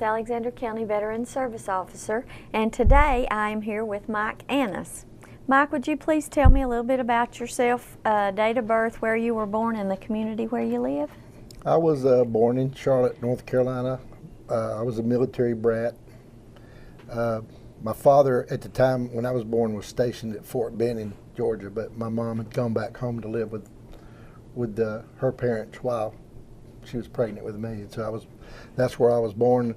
Davis, Alexander County Veteran Service Officer, and today I am here with Mike Annis. Mike, would you please tell me a little bit about yourself, date of birth, where you were born, and the community where you live? I was born in Charlotte, North Carolina. I was a military brat. My father, at the time when I was born, was stationed at Fort Benning, Georgia, but my mom had gone back home to live with her parents while she was pregnant with me, and so that's where I was born.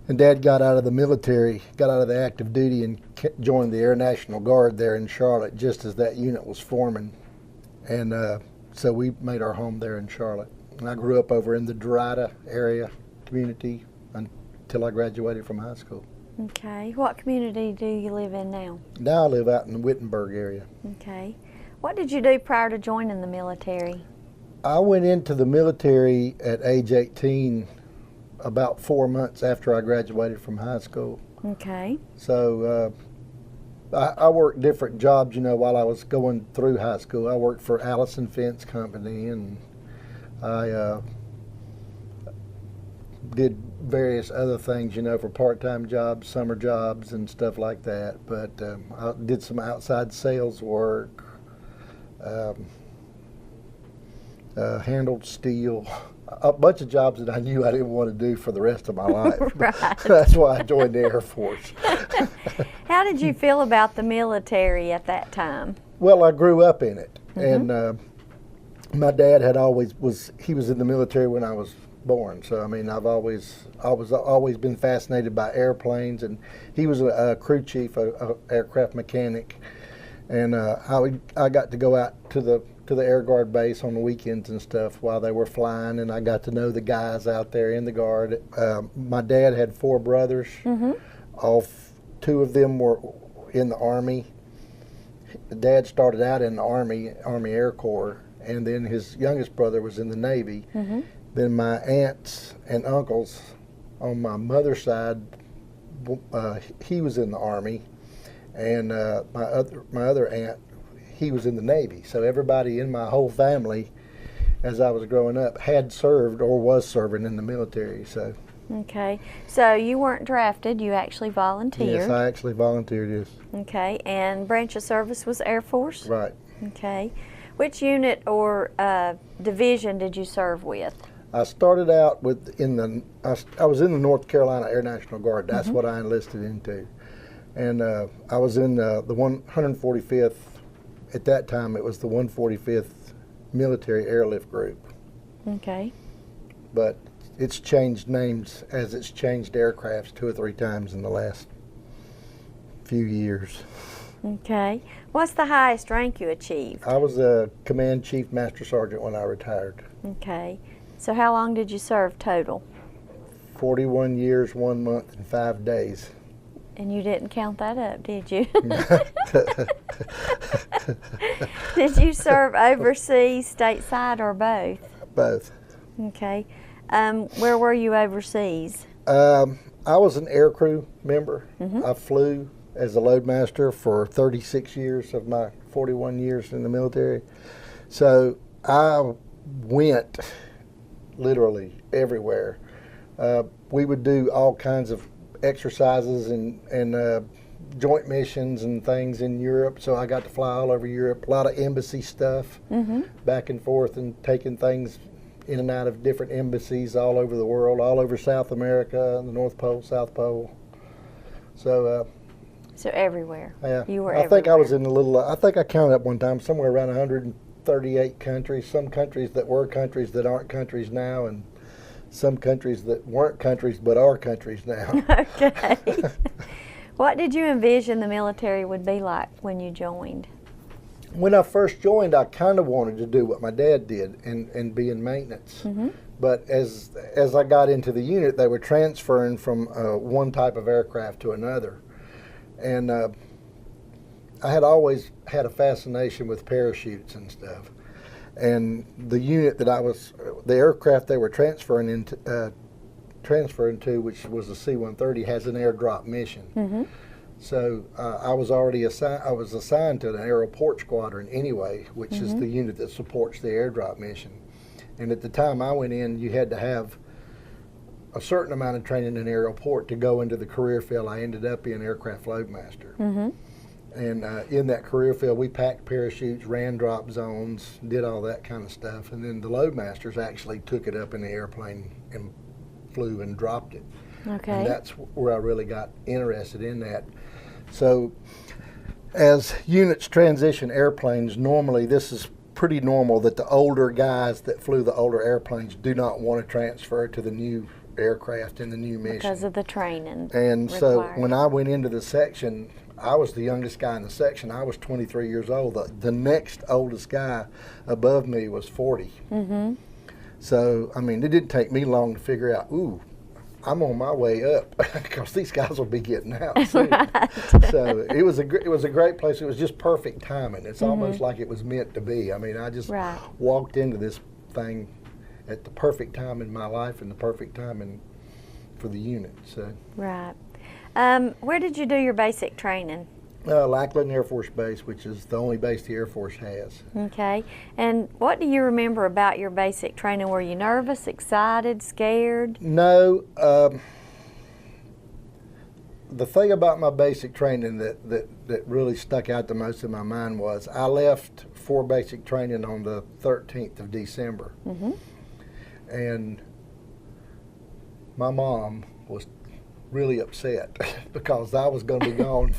And Dad got out of the military, got out of the active duty, and joined the Air National Guard there in Charlotte just as that unit was forming. And so we made our home there in Charlotte. And I grew up over in the WWII area community until I graduated from high school. Okay. What community do you live in now? Now I live out in the Wittenberg area. Okay. What did you do prior to joining the military? I went into the military at age 18, about 4 months after I graduated from high school. Okay. So I worked different jobs, while I was going through high school. I worked for Allison Fence Company, and I did various other things, for part-time jobs, summer jobs, and stuff like that. But I did some outside sales work, handled steel, a bunch of jobs that I knew I didn't want to do for the rest of my life. Right. That's why I joined the Air Force. How did you feel about the military at that time? Well, I grew up in it, and my dad he was in the military when I was born. So I mean, I was always been fascinated by airplanes, and he was a crew chief, a aircraft mechanic, and I got to go out to the Air Guard base on the weekends and stuff while they were flying, and I got to know the guys out there in the Guard. My dad had 4 brothers. Two of them were in the Army. Dad started out in the Army Air Corps, and then his youngest brother was in the Navy. Then my aunts and uncles on my mother's side, he was in the Army, and my other aunt, he was in the Navy. So everybody in my whole family, as I was growing up, had served or was serving in the military. So. Okay. So you weren't drafted, you actually volunteered. Yes, I actually volunteered, yes. Okay. And branch of service was Air Force? Right. Okay. Which unit or division did you serve with? I started out I was in the North Carolina Air National Guard. That's what I enlisted into. And I was in the 145th. At that time, it was the 145th Military Airlift Group. Okay. But it's changed names as it's changed aircrafts 2 or 3 times in the last few years. Okay. What's the highest rank you achieved? I was a Command Chief Master Sergeant when I retired. Okay. So how long did you serve total? 41 years, 1 month, and 5 days. And you didn't count that up, did you? Did you serve overseas, stateside, or both? Both. Okay. Where were you overseas? I was an aircrew member. I flew as a loadmaster for 36 years of my 41 years in the military. So I went literally everywhere. We would do all kinds of exercises and joint missions and things in Europe, so I got to fly all over Europe. A lot of embassy stuff, back and forth, and taking things in and out of different embassies all over the world, all over South America, the North Pole, South Pole. So everywhere. Yeah, you were I everywhere. think I was in I think I counted up one time somewhere around 138 countries. Some countries that were countries that aren't countries now, and some countries that weren't countries but are countries now. Okay. What did you envision the military would be like when you joined? When I first joined, I kind of wanted to do what my dad did and be in maintenance. But as I got into the unit, they were transferring from one type of aircraft to another. And I had always had a fascination with parachutes and stuff. And the unit that the aircraft they were transferring to, which was the C-130, has an airdrop mission. So I was already assigned to an aeroport squadron anyway, which is the unit that supports the airdrop mission. And at the time I went in, you had to have a certain amount of training in aerial port to go into the career field I ended up in, aircraft loadmaster. And in that career field, we packed parachutes, ran drop zones, did all that kind of stuff. And then the loadmasters actually took it up in the airplane and flew and dropped it. Okay. And that's where I really got interested in that. So as units transition airplanes, normally this is pretty normal that the older guys that flew the older airplanes do not want to transfer to the new aircraft in the new mission. Because of the training. And required. so when I went into the section, I was the youngest guy in the section. I was 23 years old. The next oldest guy above me was 40. So, I mean, it didn't take me long to figure out, ooh, I'm on my way up because these guys will be getting out soon. Right. So it was a great place. It was just perfect timing. It's almost like it was meant to be. I mean, I just walked into this thing at the perfect time in my life and the perfect time for the unit. So. Right. Where did you do your basic training? Lackland Air Force Base, which is the only base the Air Force has. Okay. And what do you remember about your basic training? Were you nervous, excited, scared? No. The thing about my basic training that really stuck out the most in my mind was I left for basic training on the 13th of December. And my mom was really upset because I was going to be gone.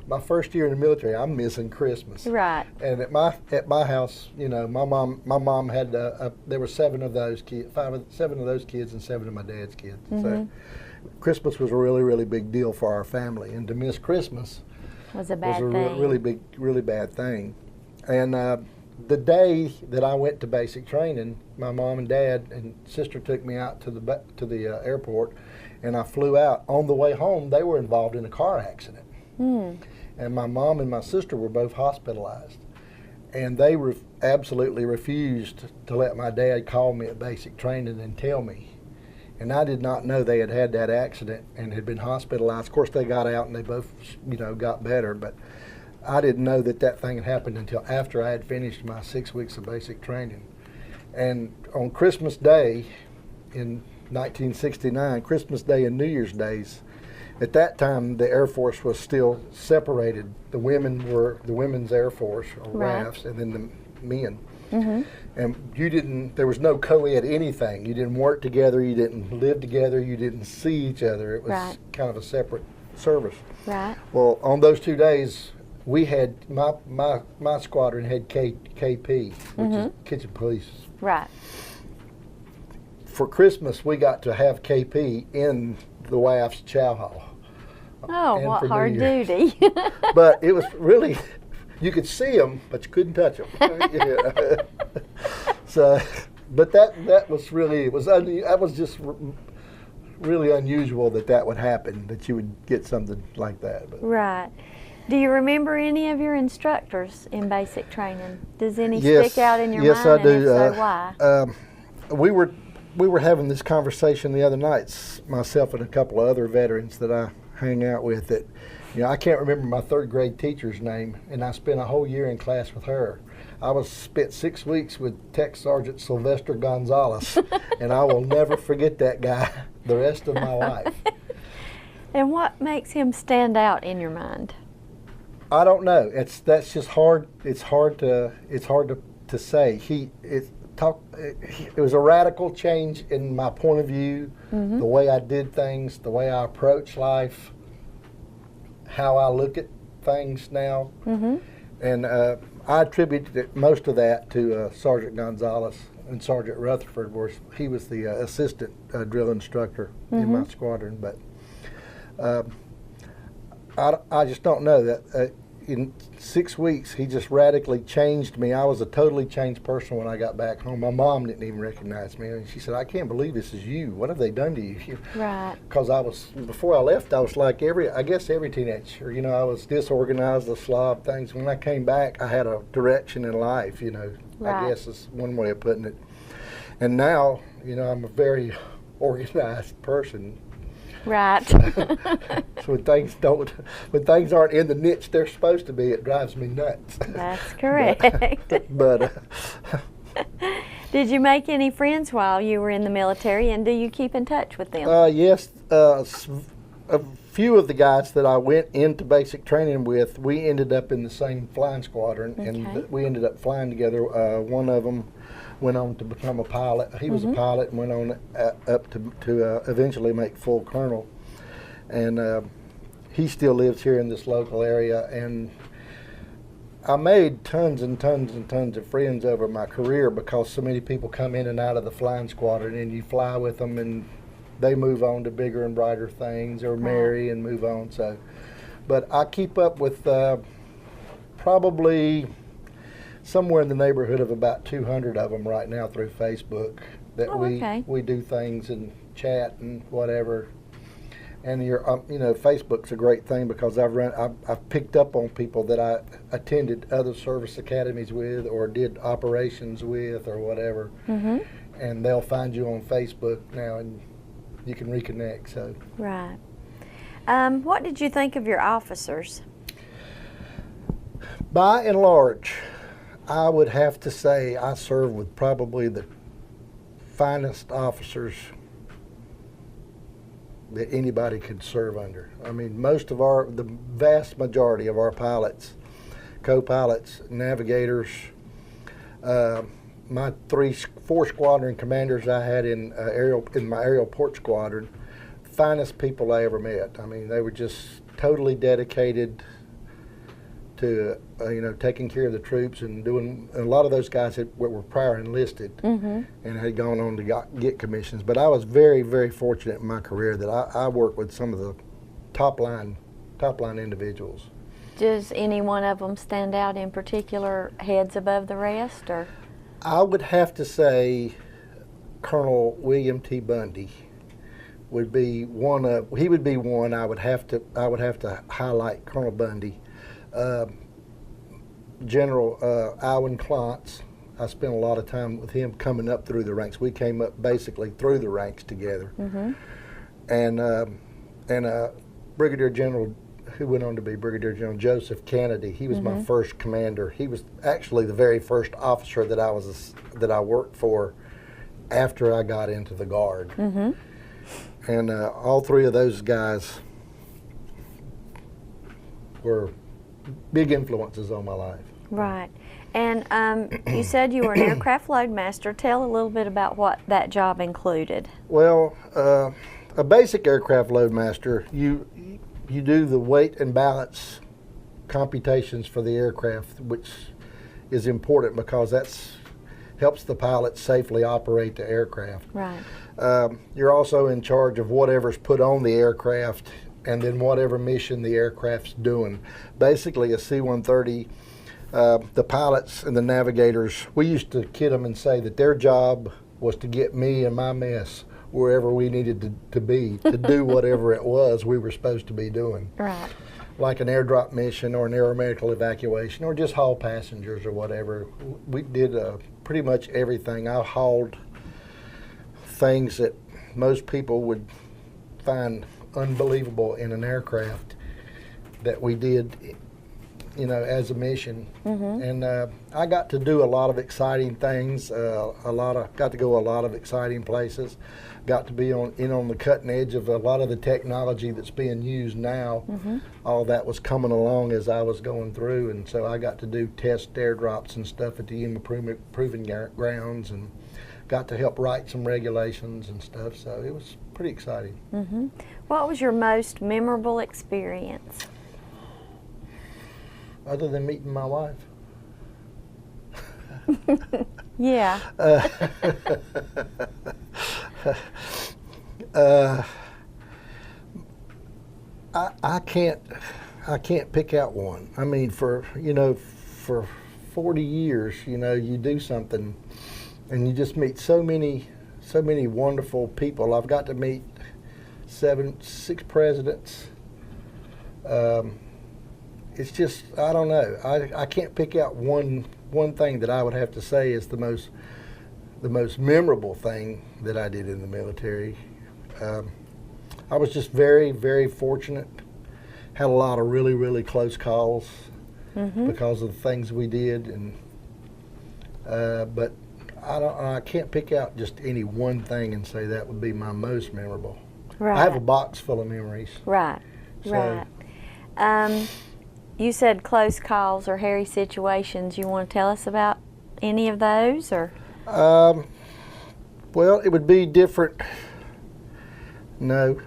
My first year in the military, I'm missing Christmas. Right. And at my house, you know, my mom had there were 7 of those kids, 7 of those kids, and 7 of my dad's kids. So Christmas was a really, really big deal for our family, and to miss Christmas was a bad was a thing. really bad thing. And the day that I went to basic training, my mom and dad and sister took me out to the airport, and I flew out. On the way home, they were involved in a car accident. And my mom and my sister were both hospitalized. And they absolutely refused to let my dad call me at basic training and tell me. And I did not know they had had that accident and had been hospitalized. Of course, they got out and they both, you know, got better. But I didn't know that thing had happened until after I had finished my 6 weeks of basic training. And on Christmas Day in 1969, Christmas Day and New Year's Days, at that time the Air Force was still separated. The women were the Women's Air Force, or RAFs, and then the men. And there was no co-ed anything. You didn't work together, you didn't live together, you didn't see each other. It was kind of a separate service. Right. Well, on those 2 days, we had, my squadron had KP, which is Kitchen Police. Right. For Christmas, we got to have KP in the WAF's chow hall. Oh, what hard duty. But it was really, you could see them, but you couldn't touch them. So, but that was really, that was just really unusual that would happen, that you would get something like that. But. Right. Do you remember any of your instructors in basic training? Does any stick out in your mind? Yes, I do. And if so, why? We were having this conversation the other night, myself and a couple of other veterans that I hang out with, that, you know, I can't remember my 3rd grade teacher's name, and I spent a whole year in class with her. I spent 6 weeks with Tech Sergeant Sylvester Gonzalez, and I will never forget that guy the rest of my life. And what makes him stand out in your mind? I don't know. That's just hard. It's hard to say. It was a radical change in my point of view, the way I did things, the way I approach life, how I look at things now. And I attribute most of that to Sergeant Gonzalez and Sergeant Rutherford, where he was the assistant drill instructor in my squadron. But I just don't know that. In 6 weeks, he just radically changed me. I was a totally changed person when I got back home. My mom didn't even recognize me. And she said, "I can't believe this is you. What have they done to you?" Right. Because before I left, I was like every teenager. You know, I was disorganized, a slob, things. When I came back, I had a direction in life, you know. Right. I guess is one way of putting it. And now, you know, I'm a very organized person. Right. So when things aren't in the niche they're supposed to be, it drives me nuts. That's correct. But Did you make any friends while you were in the military, and do you keep in touch with them? Yes, a few of the guys that I went into basic training with, we ended up in the same flying squadron, and we ended up flying together. One of them went on to become a pilot. He was a pilot and went on up to eventually make full colonel. And he still lives here in this local area. And I made tons and tons and tons of friends over my career because so many people come in and out of the flying squadron, and you fly with them and they move on to bigger and brighter things, or marry and move on. So, but I keep up with probably somewhere in the neighborhood of about 200 of them right now through Facebook. That we do things and chat and whatever. And you know, Facebook's a great thing because I've picked up on people that I attended other service academies with, or did operations with, or whatever, and they'll find you on Facebook now, and you can reconnect. So right. What did you think of your officers? By and large, I would have to say I served with probably the finest officers that anybody could serve under. I mean, the vast majority of our pilots, co-pilots, navigators, my 4 squadron commanders I had in my aerial port squadron, finest people I ever met. I mean, they were just totally dedicated to taking care of the troops and doing. And a lot of those guys were prior enlisted and had gone on to get commissions. But I was very, very fortunate in my career that I worked with some of the top line individuals. Does any one of them stand out in particular, heads above the rest, or? I would have to say Colonel William T. Bundy would be one of. He would be one. I would have to highlight Colonel Bundy. General Alwyn Klontz, I spent a lot of time with him coming up through the ranks. We came up basically through the ranks together. And Brigadier General, who went on to be Brigadier General Joseph Kennedy, he was my first commander. He was actually the very first officer that I worked for after I got into the Guard. And all 3 of those guys were big influences on my life. Right. And you said you were an aircraft loadmaster. Tell a little bit about what that job included. Well, a basic aircraft loadmaster, you do the weight and balance computations for the aircraft, which is important because that's helps the pilot safely operate the aircraft. Right. You're also in charge of whatever's put on the aircraft, and then whatever mission the aircraft's doing. Basically, a C-130, the pilots and the navigators, we used to kid them and say that their job was to get me and my mess wherever we needed to be to do whatever it was we were supposed to be doing. Right. Like an airdrop mission or an aeromedical evacuation or just haul passengers or whatever. We did pretty much everything. I hauled things that most people would find unbelievable in an aircraft that we did, as a mission. And I got to do a lot of exciting things. Got to go a lot of exciting places. Got to be on the cutting edge of a lot of the technology that's being used now. All that was coming along as I was going through, and so I got to do test airdrops and stuff at the proving grounds, and got to help write some regulations and stuff. So it was pretty exciting. What was your most memorable experience? Other than meeting my wife. Yeah. I can't pick out one. I mean, for 40 years, you do something, and you just meet so many wonderful people. I've got to meet 6 presidents. It's just, I don't know. I can't pick out one thing that I would have to say is the most memorable thing that I did in the military. I was just very, very fortunate. Had a lot of really, really close calls because of the things we did, and but I can't pick out just any one thing and say that would be my most memorable. Right. I have a box full of memories. Right. So, Right. You said close calls or hairy situations. You want to tell us about any of those, or? Well, it would be different. No.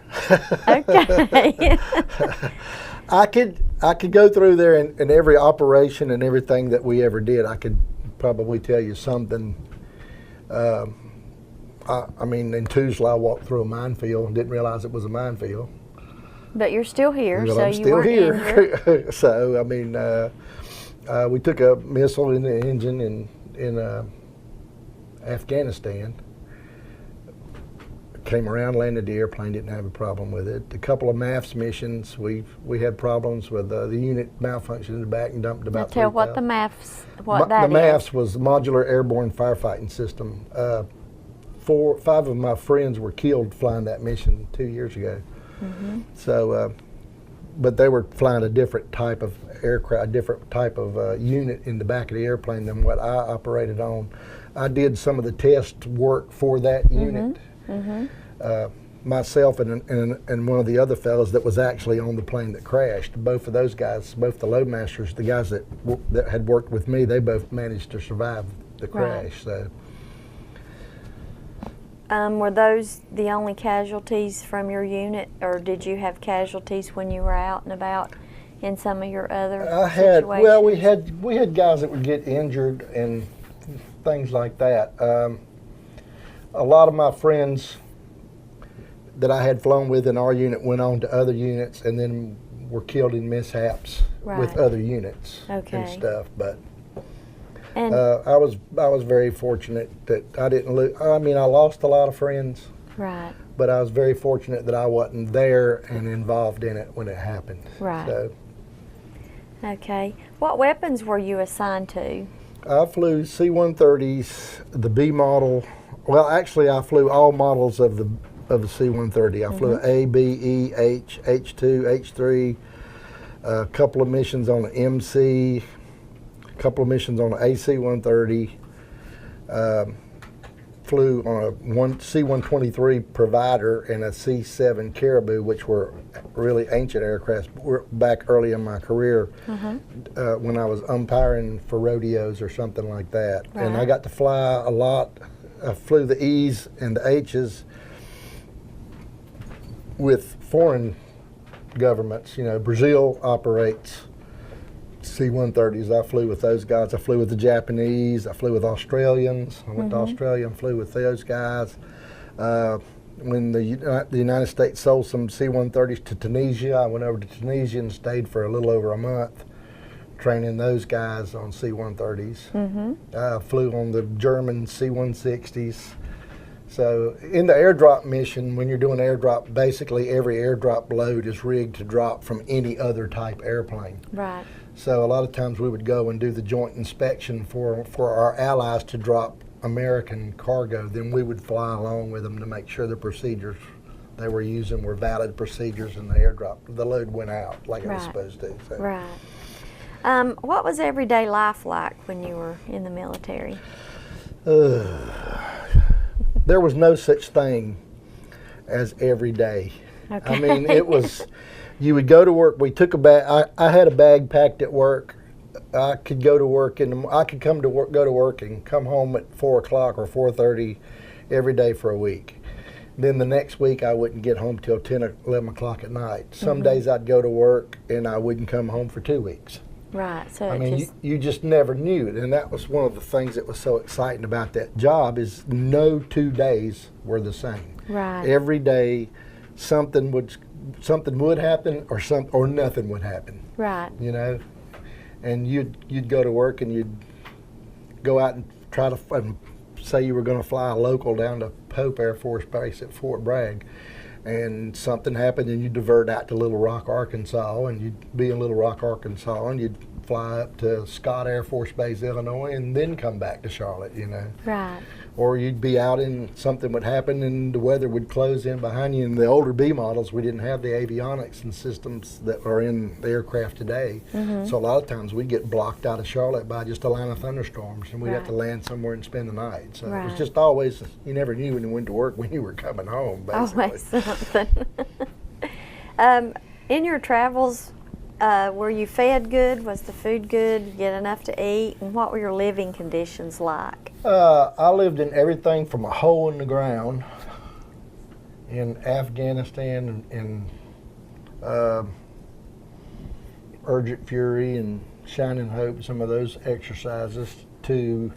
Okay. I could go through there and every operation and everything that we ever did. I could probably tell you something. I mean, in Tuzla, I walked through a minefield and didn't realize it was a minefield. But you're still here, Well, so I'm you still weren't here. injured. So I mean, we took a missile in the engine in Afghanistan. Came around, landed the airplane, didn't have a problem with it. A couple of MAFS missions, we had problems with the unit malfunctioned in the back and dumped about 3,000. Tell what the MAFS, The MAFS was the Modular Airborne Firefighting System. 5 of my friends were killed flying that mission 2 years ago. Mm-hmm. So, but they were flying a different type of aircraft, a different type of unit in the back of the airplane than what I operated on. I did some of the test work for that unit. Mm-hmm. Myself and one of the other fellows that was actually on the plane that crashed. Both of those guys, both the loadmasters, the guys that had worked with me, they both managed to survive the crash. Right. So. Were those the only casualties from your unit, or did you have casualties when you were out and about in some of your other situations? Well, we had guys that would get injured and things like that. A lot of my friends that I had flown with in our unit went on to other units and then were killed in mishaps with other units and stuff. But I was very fortunate that I didn't lose. I mean, I lost a lot of friends. Right. But I was very fortunate that I wasn't there and involved in it when it happened. Right. So. Okay. What weapons were you assigned to? I flew C-130s, the B model. Well, actually, I flew all models of the C-130. I flew A, B, E, H, H2, H3, a couple of missions on the MC, a couple of missions on the AC-130. Flew on a C-123 Provider and a C-7 Caribou, which were really ancient aircraft back early in my career when I was umpiring for rodeos or something like that. Right. And I got to fly a lot. I flew the E's and the H's with foreign governments. You know, Brazil operates C-130s. I flew with those guys. I flew with the Japanese. I flew with Australians. I went to Australia and flew with those guys. When the United States sold some C-130s to Tunisia, I went over to Tunisia and stayed for a little over a month training those guys on C-130s. I flew on the German C-160s. So in the airdrop mission, when you're doing airdrop, basically every airdrop load is rigged to drop from any other type airplane. Right. So a lot of times we would go and do the joint inspection for our allies to drop American cargo. Then we would fly along with them to make sure the procedures they were using were valid procedures and the airdrop, the load went out like it was supposed to. So. Right. What was everyday life like when you were in the military? There was no such thing as every day. Okay. I mean, it was, you would go to work, we took a bag, I had a bag packed at work. I could go to work, I could go to work and come home at 4 o'clock or 4:30 every day for a week. Then the next week I wouldn't get home till 10 or 11 o'clock at night. Some days I'd go to work and I wouldn't come home for 2 weeks. Right. So I mean, you just never knew it, and that was one of the things that was so exciting about that job is no 2 days were the same. Right. Every day, something would happen, or nothing would happen. Right. You know, and you'd go to work and you'd go out and try to say you were going to fly a local down to Pope Air Force Base at Fort Bragg. And something happened and you'd divert out to Little Rock, Arkansas, and you'd be in Little Rock, Arkansas, and you'd fly up to Scott Air Force Base, Illinois, and then come back to Charlotte, you know. Right. Or you'd be out and something would happen and the weather would close in behind you. In the older B models, we didn't have the avionics and systems that are in the aircraft today. So a lot of times we'd get blocked out of Charlotte by just a line of thunderstorms, and we'd have to land somewhere and spend the night. So it was just always, you never knew when you went to work when you were coming home, basically. Always something. In your travels, were you fed good? Was the food good? You get enough to eat? And what were your living conditions like? I lived in everything from a hole in the ground in Afghanistan and Urgent Fury and Shining Hope, some of those exercises, to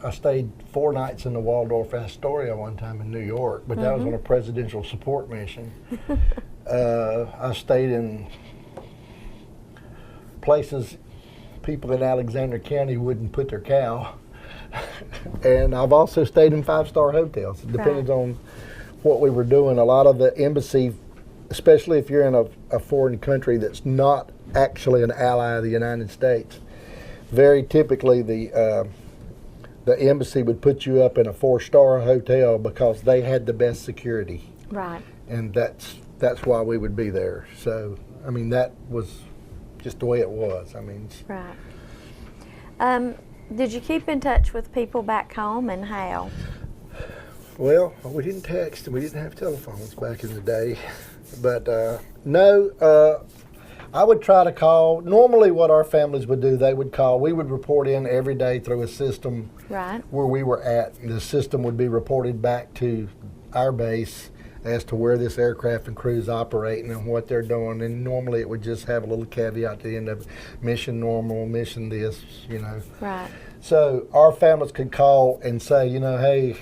I stayed 4 nights in the Waldorf Astoria one time in New York, but that was on a presidential support mission. I stayed in places people in Alexander County wouldn't put their cow. And I've also stayed in 5-star hotels. It depends on what we were doing. A lot of the embassy, especially if you're in a foreign country that's not actually an ally of the United States, very typically the embassy would put you up in a 4-star hotel because they had the best security. Right. And that's why we would be there. So, I mean, that was just the way it was. I mean. Right. Did you keep in touch with people back home, and how? Well, we didn't text and we didn't have telephones back in the day. But no, I would try to call. Normally what our families would do, they would call. We would report in every day through a system where we were at. The system would be reported back to our base as to where this aircraft and crew's operating and what they're doing. And normally it would just have a little caveat at the end of it, mission normal, mission this, you know. Right. So our families could call and say, you know, hey,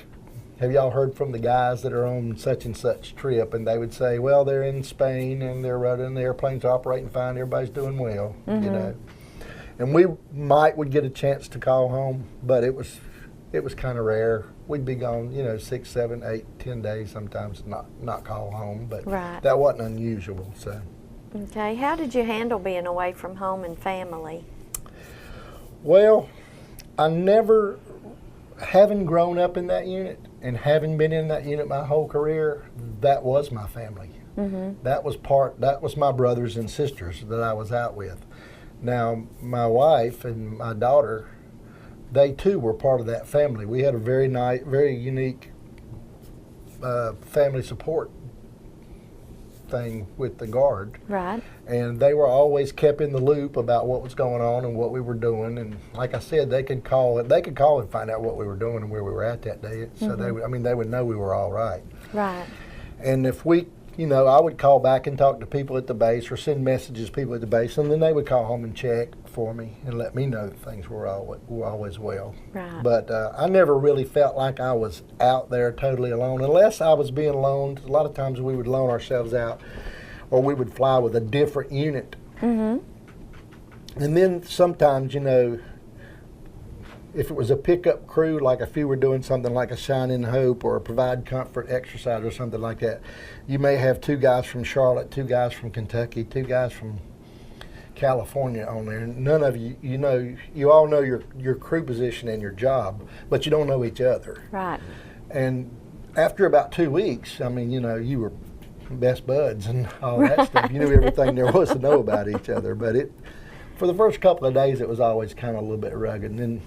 have y'all heard from the guys that are on such and such trip? And they would say, well, they're in Spain and they're running, the airplanes are operating fine, everybody's doing well, you know. And we would get a chance to call home, but it was kind of rare. We'd be gone, you know, 6, 7, 8, 10 days sometimes, not call home, but that wasn't unusual. So. Okay, how did you handle being away from home and family? Well, I never, having grown up in that unit and having been in that unit my whole career, that was my family. That was my brothers and sisters that I was out with. Now, my wife and my daughter, they too were part of that family. We had a very nice, very unique family support thing with the Guard. Right. And they were always kept in the loop about what was going on and what we were doing. And like I said, they could call and find out what we were doing and where we were at that day. So they would know we were all right. Right. And if we, you know, I would call back and talk to people at the base or send messages to people at the base, and then they would call home and check for me and let me know that things were always well. Right. But I never really felt like I was out there totally alone, unless I was being loaned. A lot of times we would loan ourselves out, or we would fly with a different unit. And then sometimes, you know, if it was a pickup crew, like if you were doing something like a Shining Hope or a Provide Comfort exercise or something like that, you may have 2 guys from Charlotte, 2 guys from Kentucky, 2 guys from California on there. None of you, you know, you all know your crew position and your job, but you don't know each other. Right. And after about 2 weeks, I mean, you know, you were best buds and all that stuff. You knew everything there was to know about each other. But for the first couple of days, it was always kind of a little bit rugged. And then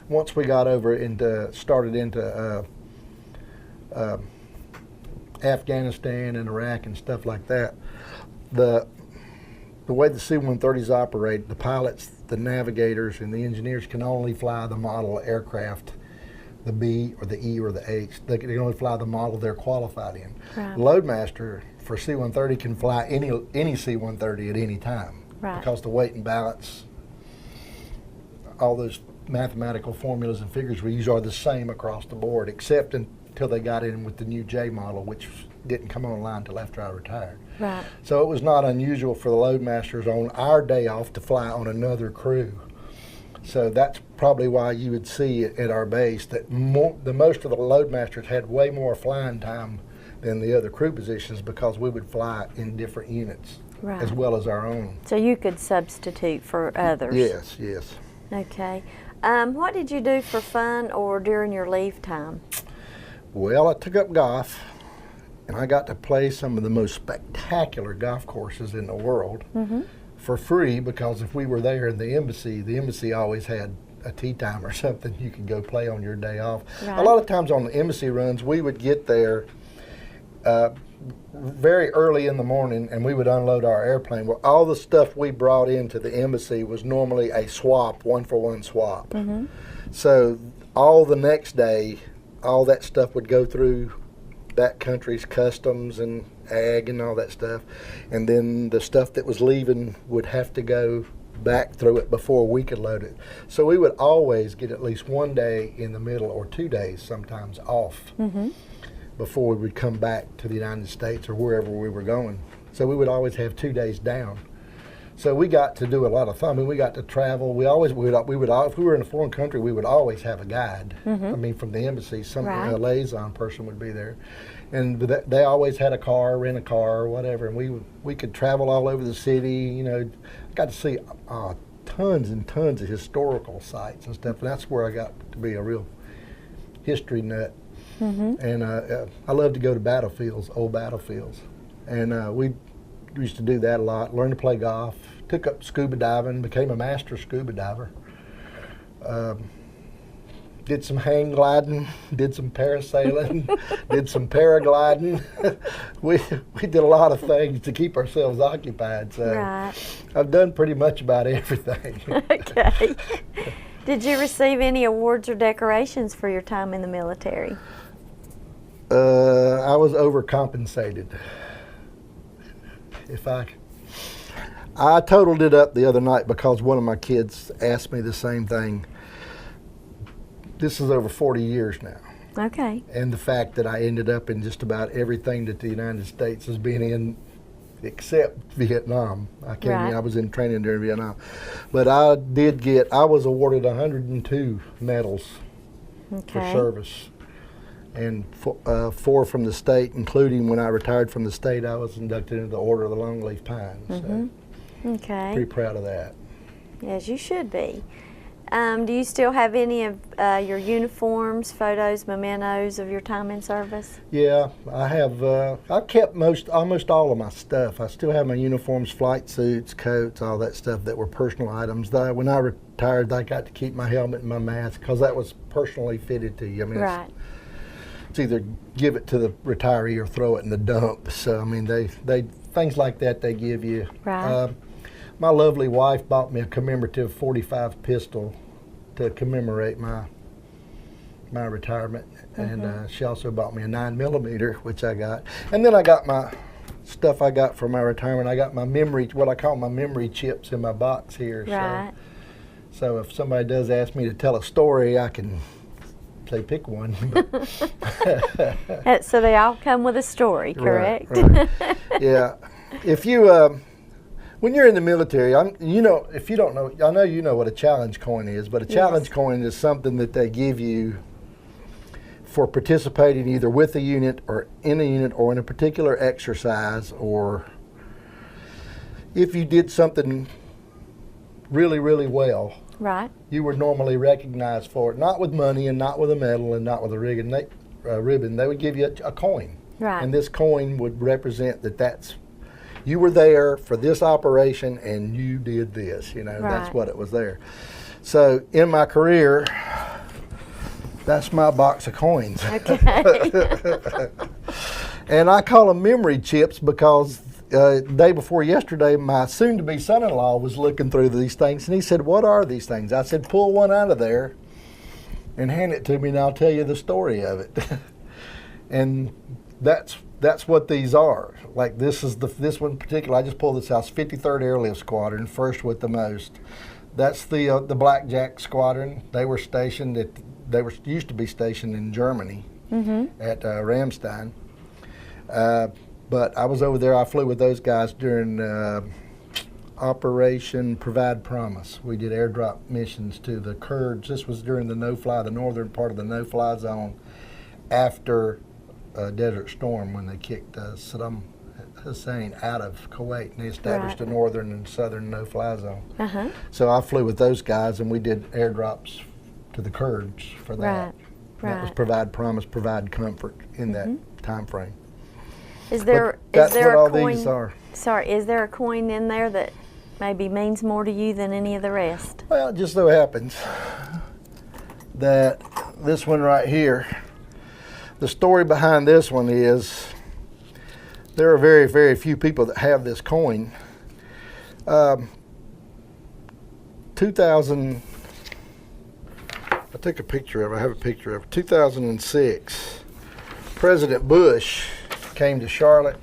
once we got started into Afghanistan and Iraq and stuff like that, the way the C-130s operate, the pilots, the navigators, and the engineers can only fly the model aircraft, the B or the E or the H. They can only fly the model they're qualified in. Right. Loadmaster for C-130 can fly any C-130 at any time, because the weight and balance, all those mathematical formulas and figures we use are the same across the board, except until they got in with the new J model, which didn't come online until after I retired. Right. So it was not unusual for the loadmasters on our day off to fly on another crew. So that's probably why you would see at our base that most of the loadmasters had way more flying time than the other crew positions, because we would fly in different units. Right. as well as our own. So you could substitute for others. Yes, yes. Okay. What did you do for fun or during your leave time? Well, I took up golf, and I got to play some of the most spectacular golf courses in the world for free, because if we were there in the embassy always had a tee time or something you could go play on your day off. Right. A lot of times on the embassy runs, we would get there very early in the morning, and we would unload our airplane. Well, all the stuff we brought into the embassy was normally a swap, one-for-one swap. So all the next day, all that stuff would go through that country's customs and ag and all that stuff, and then the stuff that was leaving would have to go back through it before we could load it. So we would always get at least one day in the middle, or 2 days sometimes, off before we would come back to the United States or wherever we were going. So we would always have 2 days down. So we got to do a lot of fun. I mean, we got to travel. We would if we were in a foreign country, we would always have a guide. I mean, from the embassy, a liaison person would be there, and they always had a car, rent a car, or whatever. And we could travel all over the city. You know, got to see tons and tons of historical sites and stuff. And that's where I got to be a real history nut. And I love to go to battlefields, old battlefields, and we used to do that a lot. Learned to play golf, took up scuba diving, became a master scuba diver. Did some hang gliding, did some parasailing, did some paragliding. we did a lot of things to keep ourselves occupied. So I've done pretty much about everything. Okay. Did you receive any awards or decorations for your time in the military? I was overcompensated. I totaled it up the other night because one of my kids asked me the same thing. This is over 40 years now. Okay. And the fact that I ended up in just about everything that the United States has been in, except Vietnam. I was in training during Vietnam. But I was awarded 102 medals for service. And 4 from the state, including when I retired from the state, I was inducted into the Order of the Longleaf Pine. So Okay. pretty proud of that. As you should be. Do you still have any of your uniforms, photos, mementos of your time in service? Yeah, I have. I kept almost all of my stuff. I still have my uniforms, flight suits, coats, all that stuff that were personal items. When I retired, I got to keep my helmet and my mask because that was personally fitted to you. I mean, it's either give it to the retiree or throw it in the dump. So I mean, they things like that they give you. Right. My lovely wife bought me a commemorative .45 pistol to commemorate my retirement, and she also bought me a 9mm, which I got. And then I got my stuff I got for my retirement. I got my what I call my memory chips in my box here. Right. So if somebody does ask me to tell a story, I can say pick one. So they all come with a story, correct? Right. Yeah. If you when you're in the military, if you don't know, I know you know what a challenge coin is, but a challenge coin is something that they give you for participating either with a unit or in a particular exercise, or if you did something really, really well. Right. You were normally recognized for it, not with money and not with a medal and not with a ribbon. They would give you a coin. Right. And this coin would represent that's you were there for this operation and you did this, that's what it was there. So in my career, that's my box of coins. Okay. And I call them memory chips because day before yesterday, my soon-to-be son-in-law was looking through these things, and he said, "What are these things?" I said, "Pull one out of there and hand it to me, and I'll tell you the story of it." And that's what these are. Like this one in particular, I just pulled this out. 53rd Airlift Squadron, first with the most. That's the Blackjack Squadron. They were stationed used to be stationed in Germany at Ramstein. But I was over there. I flew with those guys during Operation Provide Promise. We did airdrop missions to the Kurds. This was during the northern part of the no-fly zone after Desert Storm, when they kicked Saddam Hussein out of Kuwait, and they established a northern and southern no-fly zone. Uh-huh. So I flew with those guys, and we did airdrops to the Kurds for that. That was provide promise, provide comfort in that time frame. Is there that's is there what a all coin? these are. Sorry, is there a coin in there that maybe means more to you than any of the rest? Well, it just so happens that this one right here, the story behind this one is there are very, very few people that have this coin. 2000, I took a picture of it, I have a picture of it. 2006, President Bush came to Charlotte.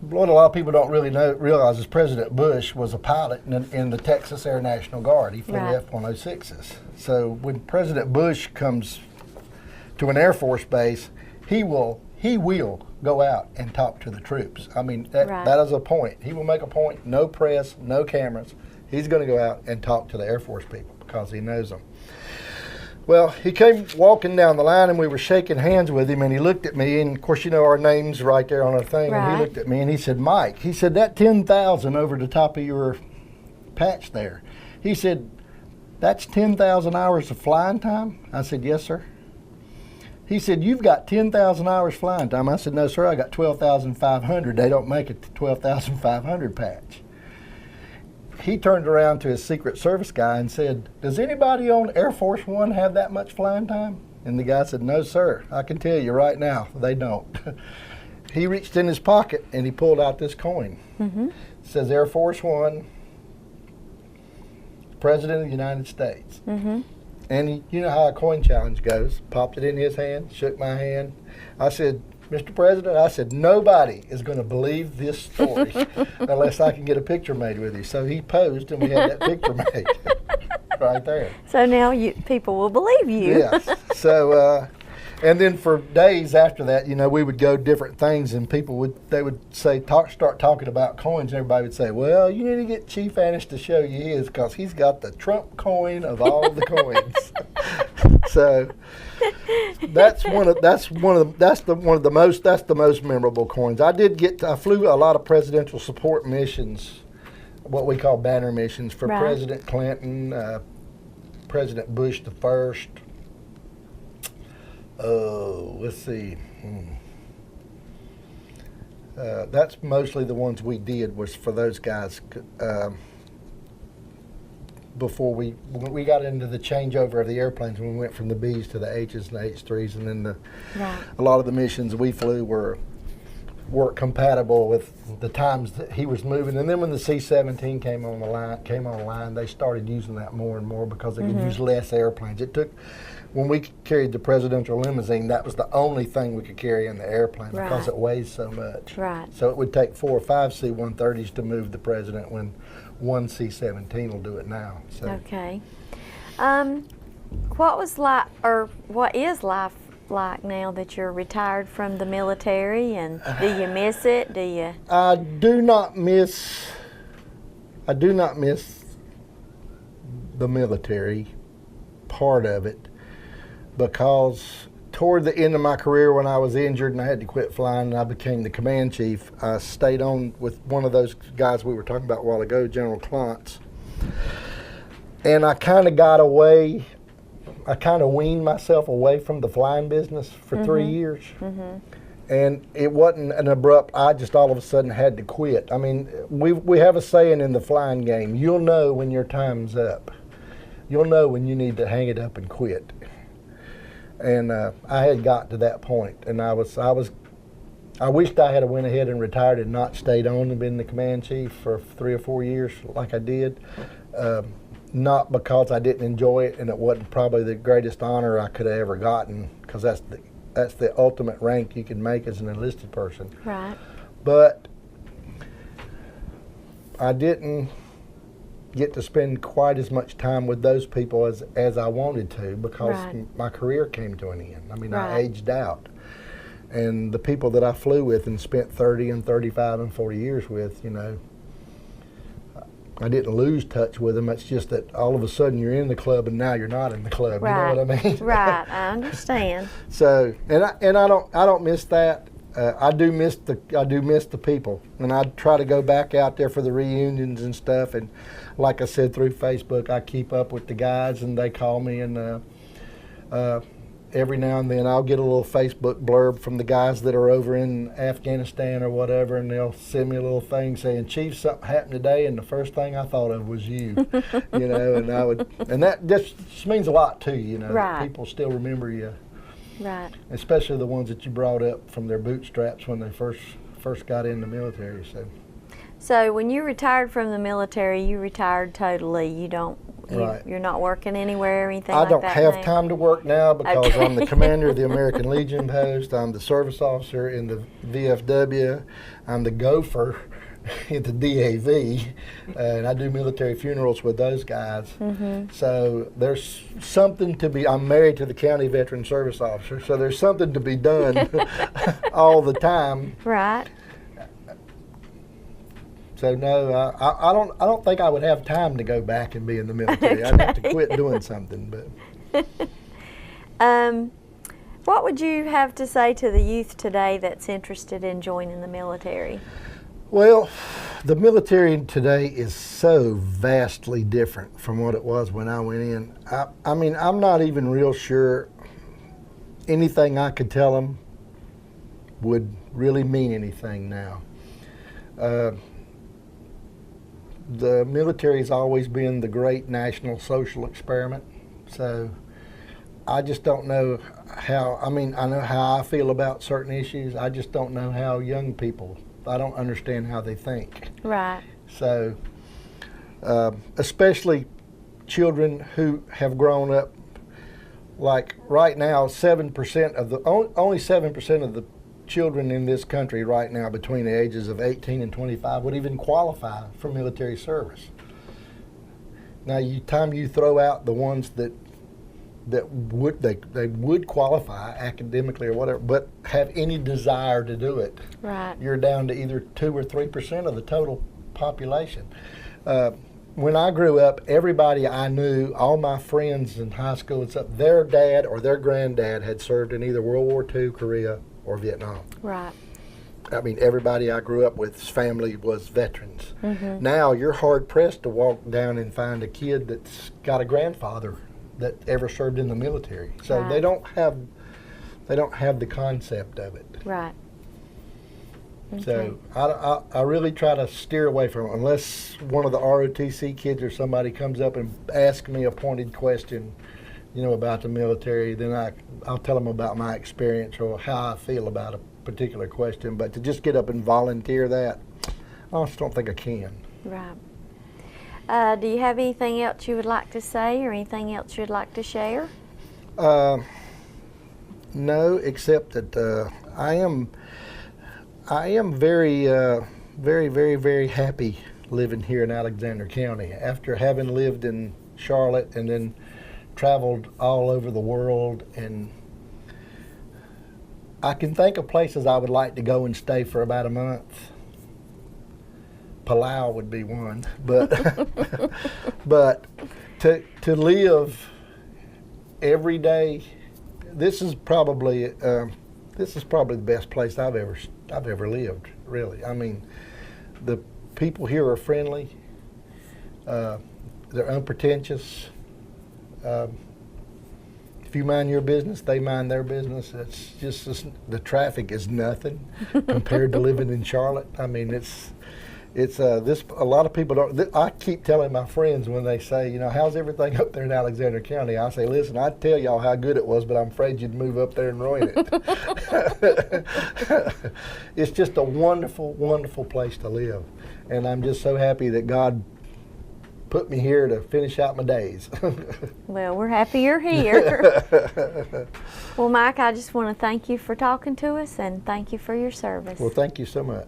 What a lot of people don't really realize is President Bush was a pilot in the Texas Air National Guard. He flew F-106s. So when President Bush comes to an Air Force base, he will go out and talk to the troops. I mean, that is a point. He will make a point, no press, no cameras. He's going to go out and talk to the Air Force people because he knows them. Well, he came walking down the line, and we were shaking hands with him, and he looked at me, and of course, you know, our name's right there on our thing, and he looked at me, and he said, Mike, he said, that 10,000 over the top of your patch there, he said, that's 10,000 hours of flying time? I said, yes, sir. He said, you've got 10,000 hours flying time. I said, no, sir, I got 12,500. They don't make it to 12,500 patch. He turned around to his Secret Service guy and said, does anybody on Air Force One have that much flying time? And the guy said, no, sir. I can tell you right now, they don't. He reached in his pocket and he pulled out this coin. It says Air Force One, President of the United States. And you know how a coin challenge goes. Popped it in his hand, shook my hand. I said, Mr. President, I said, nobody is going to believe this story unless I can get a picture made with you. So he posed, and we had that picture made right there. So now people will believe you. Yes. So, and then for days after that, you know, we would go different things, and people would say, start talking about coins, and everybody would say, well, you need to get Chief Annis to show you his because he's got the Trump coin of all the coins. So that's the most memorable coins. I flew a lot of presidential support missions, what we call banner missions for President Clinton, President Bush the first. Let's see. That's mostly the ones we did was for those guys. Before we got into the changeover of the airplanes, when we went from the Bs to the Hs and the H3s, and then a lot of the missions we flew weren't compatible with the times that he was moving. And then when the C-17 came online, they started using that more and more because they could use less airplanes. It took, when we carried the presidential limousine, that was the only thing we could carry in the airplane because it weighs so much. So it would take 4 or 5 C-130s to move the president when one C-17 will do it now. So. Okay. What is life like now that you're retired from the military, and do you miss it? Do you? I do not miss the military part of it, because toward the end of my career, when I was injured and I had to quit flying and I became the command chief, I stayed on with one of those guys we were talking about a while ago, General Klontz. And I kind of got away, I kind of weaned myself away from the flying business for 3 years. And it wasn't an abrupt, I just all of a sudden had to quit. I mean, we have a saying in the flying game, you'll know when your time's up. You'll know when you need to hang it up and quit. And I had got to that point, and I wished I had went ahead and retired and not stayed on and been the command chief for 3 or 4 years like I did. Not because I didn't enjoy it, and it wasn't probably the greatest honor I could have ever gotten, because that's the ultimate rank you can make as an enlisted person. But I didn't get to spend quite as much time with those people as I wanted to, because my career came to an end. I mean, I aged out. And the people that I flew with and spent 30 and 35 and 40 years with, you know, I didn't lose touch with them. It's just that all of a sudden you're in the club and now you're not in the club. You know what I mean? I understand. So, and I don't miss that. I do miss the people, and I try to go back out there for the reunions and stuff. And like I said, through Facebook, I keep up with the guys, and they call me, and every now and then I'll get a little Facebook blurb from the guys that are over in Afghanistan or whatever, and they'll send me a little thing saying, "Chief, something happened today," and the first thing I thought of was you. You know, and that just means a lot to you. You know, right. People still remember you. Right. Especially the ones that you brought up from their bootstraps when they first got in the military. So when you retired from the military, you retired totally. You're not working anywhere or anything like that? I don't have time to work now because okay. I'm the commander of the American Legion post. I'm the service officer in the VFW. I'm the gopher at the DAV, and I do military funerals with those guys. Mm-hmm. So there's something to be, I'm married to the county veteran service officer, so there's something to be done all the time. Right. So no, I don't think I would have time to go back and be in the military. Okay. I'd have to quit doing something. But what would you have to say to the youth today that's interested in joining the military? Well, the military today is so vastly different from what it was when I went in. I mean, I'm not even real sure anything I could tell them would really mean anything now. The military's always been the great national social experiment, so I just don't know how, I mean, I know how I feel about certain issues, I just don't know how young people, I don't understand how they think. Right. So, especially children who have grown up, like right now, 7% of the, only 7% of the children in this country right now between the ages of 18 and 25 would even qualify for military service. Now, you throw out the ones that would qualify academically or whatever, but have any desire to do it. Right. You're down to either 2 or 3% of the total population. When I grew up, everybody I knew, all my friends in high school and stuff, their dad or their granddad had served in either World War II, Korea, or Vietnam. Right. I mean, everybody I grew up with's family was veterans. Mm-hmm. Now you're hard pressed to walk down and find a kid that's got a grandfather that ever served in the military. So right. they don't have the concept of it. Right. Okay. So I really try to steer away from it, unless one of the ROTC kids or somebody comes up and asks me a pointed question, you know, about the military, then I'll tell them about my experience or how I feel about a particular question. But to just get up and volunteer that, I just don't think I can. Right. Do you have anything else you would like to say or anything else you'd like to share? No, except that I am very, very happy living here in Alexander County. After having lived in Charlotte and then traveled all over the world, and I can think of places I would like to go and stay for about a month. Palau would be one, but but to live every day, this is probably the best place I've ever lived. Really, I mean, the people here are friendly. They're unpretentious. If you mind your business, they mind their business. It's just the traffic is nothing compared to living in Charlotte. I mean, it's this. A lot of people don't. I keep telling my friends when they say, you know, how's everything up there in Alexander County? I say, listen, I'd tell y'all how good it was, but I'm afraid you'd move up there and ruin it. It's just a wonderful, wonderful place to live, and I'm just so happy that God put me here to finish out my days. Well, we're happy you're here. Well, Mike, I just want to thank you for talking to us and thank you for your service. Well, thank you so much.